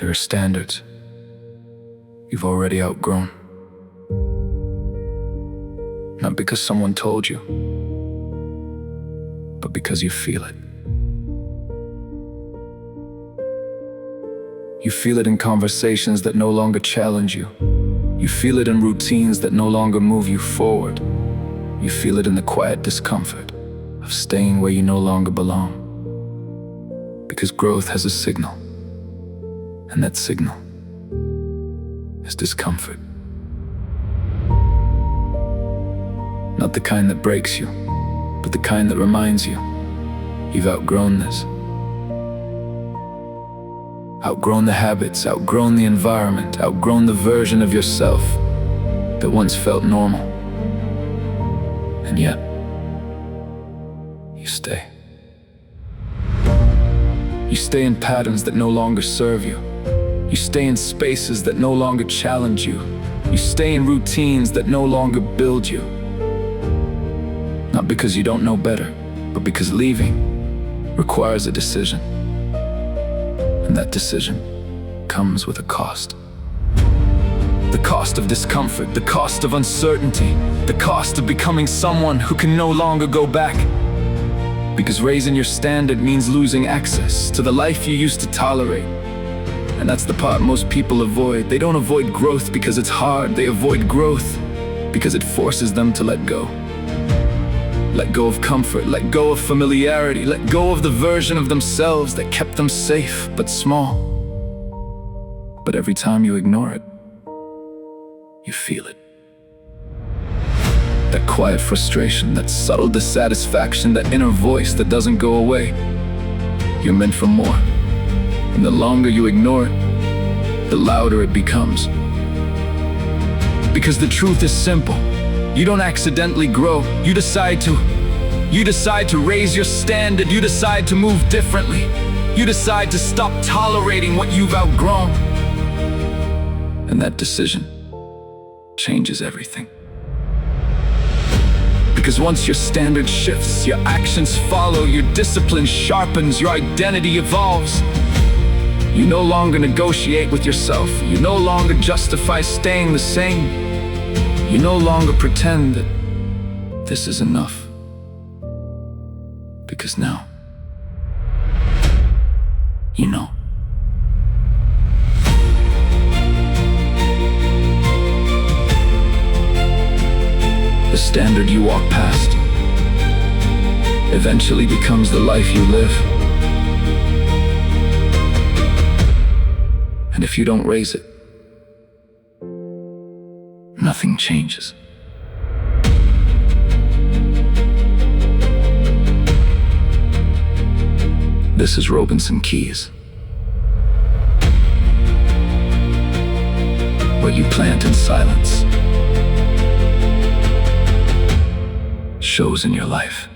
There are standards you've already outgrown. Not because someone told you, but because you feel it. You feel it in conversations that no longer challenge you. You feel it in routines that no longer move you forward. You feel it in the quiet discomfort of staying where you no longer belong. Because growth has a signal, and that signal is discomfort. Not the kind that breaks you, but the kind that reminds you you've outgrown this. Outgrown the habits, outgrown the environment, outgrown the version of yourself that once felt normal. And yet, you stay. You stay in patterns that no longer serve you. You stay in spaces that no longer challenge you. You stay in routines that no longer build you. Not because you don't know better, but because leaving requires a decision. And that decision comes with a cost. The cost of discomfort, the cost of uncertainty, the cost of becoming someone who can no longer go back. Because raising your standard means losing access to the life you used to tolerate. And that's the part most people avoid. They don't avoid growth because it's hard. They avoid growth because it forces them to let go. Let go of comfort, let go of familiarity, let go of the version of themselves that kept them safe but small. But every time you ignore it, you feel it. That quiet frustration, that subtle dissatisfaction, that inner voice that doesn't go away. You're meant for more. And the longer you ignore it, the louder it becomes. Because the truth is simple. You don't accidentally grow. You decide to raise your standard. You decide to move differently. You decide to stop tolerating what you've outgrown. And that decision changes everything. Because once your standard shifts, your actions follow, your discipline sharpens, your identity evolves. You no longer negotiate with yourself. You no longer justify staying the same. You no longer pretend that this is enough. Because now, you know. The standard you walk past eventually becomes the life you live. And if you don't raise it, nothing changes. This is Robenson Keys, what you plant in silence shows in your life.